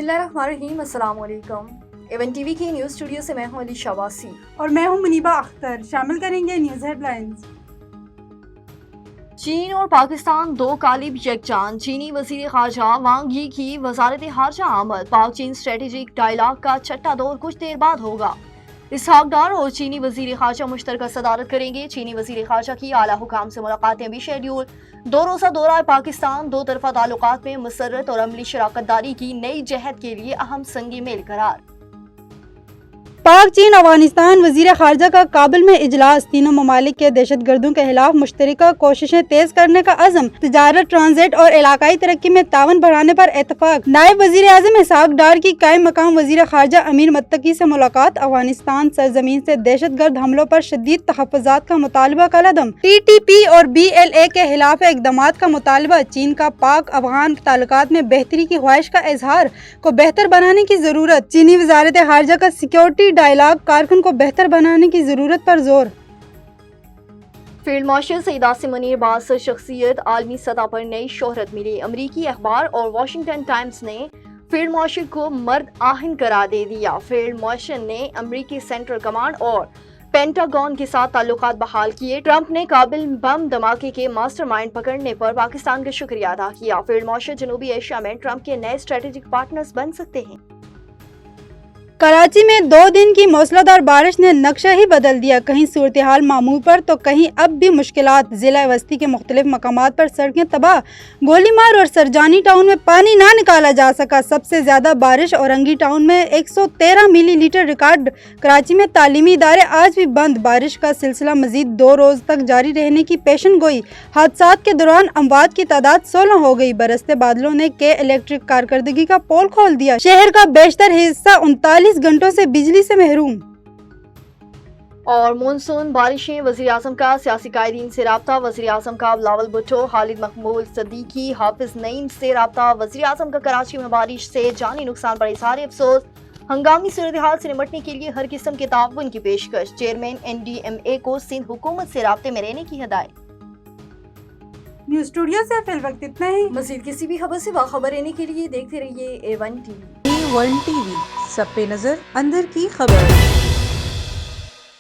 बिस्मिल्लाहिर्रहमानिर्रहीम, अस्सलाम वालेकुम। एवन टीवी की न्यूज़ स्टूडियो से मैं हूं अली शाबासी और मैं हूं मुनीबा अख्तर। शामिल करेंगे न्यूज़ हेडलाइंस। चीन और पाकिस्तान दो कालिब यकजान। चीनी वज़ीर ख़ारजा वांग यी की वज़ारत ख़ारजा आमद। पाक चीन स्ट्रेटेजिक डायलॉग का छठा दौर कुछ देर बाद होगा। इसहाक डार और चीनी वज़ीर ख़ारजा मुश्तरका सदारत करेंगे। चीनी वज़ीर ख़ारजा की आला हुकाम से मुलाकातें भी शेड्यूल। दो रोज़ा दौरा पाकिस्तान दो तरफ़ा ताल्लुकात में मसरत और अमली शराकत दारी की नई जहद के लिए अहम संगी मेल करार। पाक चीन अफगानिस्तान वज़ीर ख़ारजा का काबुल में इजलास। तीनों ममालिक के दहशत गर्दों के खिलाफ मुश्तरका कोशिशें तेज करने का अज़म। तिजारत, ट्रांजिट और इलाकाई तरक्की में तावन बढ़ाने पर एतफाक। नायब वज़ीर आज़म इसहाक डार की कायम मकाम वज़ीर ख़ारजा अमीर मुत्तकी से मुलाकात। अफगानिस्तान सरजमीन से दहशत गर्द हमलों पर शदीद तहफ़्फ़ुज़ात का मुतालबा कलअदम। TTP और BLA के खिलाफ इक़दामात का मुतालबा। चीन का पाक अफ़गान ताल्लुकात में बेहतरी की ख्वाहिश का इजहार। को बेहतर बनाने की ज़रूरत। चीनी वज़ारत ख़ारजा का सिक्योरिटी डायलॉग कारकुन को बेहतर बनाने की जरूरत पर जोर। फील्ड मार्शल सईद आसिम मुनीर बासर शख्सियत आलमी सतह पर नई शोहरत मिली। अमरीकी अखबार और वाशिंगटन टाइम्स ने फील्ड मार्शल को मर्द आहिन करार दे दिया। फील्ड मार्शल ने अमरीकी सेंट्रल कमांड और पेंटागन के साथ ताल्लुकात बहाल किए। ट्रंप ने काबिल बम धमाके के मास्टरमाइंड पकड़ने पर पाकिस्तान का शुक्रिया अदा किया। फील्ड मार्शल जनूबी एशिया में ट्रंप के नए स्ट्रेटेजिक पार्टनर्स बन सकते हैं। कराची में 2 दिन की मूसलाधार बारिश ने नक्शा ही बदल दिया। कहीं सूरत हाल मामूल पर तो कहीं अब भी मुश्किलात। जिला वस्ती के मुख्तलिफ मकामात पर सड़कें तबाह। गोलीमार और सरजानी टाउन में पानी ना निकाला जा सका। सबसे ज्यादा बारिश औरंगी टाउन में 113 मिलीलीटर रिकॉर्ड। कराची में तालीमी इदारे आज भी बंद। बारिश का सिलसिला मजीद 2 रोज तक जारी रहने की पेशन गोई। हादसात के दौरान अमवात की तादाद 16 हो गई। बरसते बादलों ने के इलेक्ट्रिक कारकर्दगी का पोल खोल दिया। शहर का बेशतर हिस्सा 39 घंटों से बिजली से महरूम। और मानसून बारिशें। वज़ीर आज़म का सियासी कायदीन से राब्ता। वज़ीर आज़म का बिलावल भुट्टो, खालिद मकबूल सदीकी, हाफिज नईम से राब्ता। वज़ीर आज़म का कराची में बारिश से जानी नुकसान पर इज़हार अफसोस। हंगामी सूरत हाल से निपटने के लिए हर किस्म के ताउन की पेशकश। चेयरमैन NDMA को सिंध हुकूमत से राब्ते में रहने की हिदायत। न्यूज़ स्टूडियो से फिल वक्त इतना ही। मज़ीद किसी भी खबर से बाखबर रहने के लिए देखते रहिए A1 TV। A1 TV, सब पे नजर, अंदर की खबर।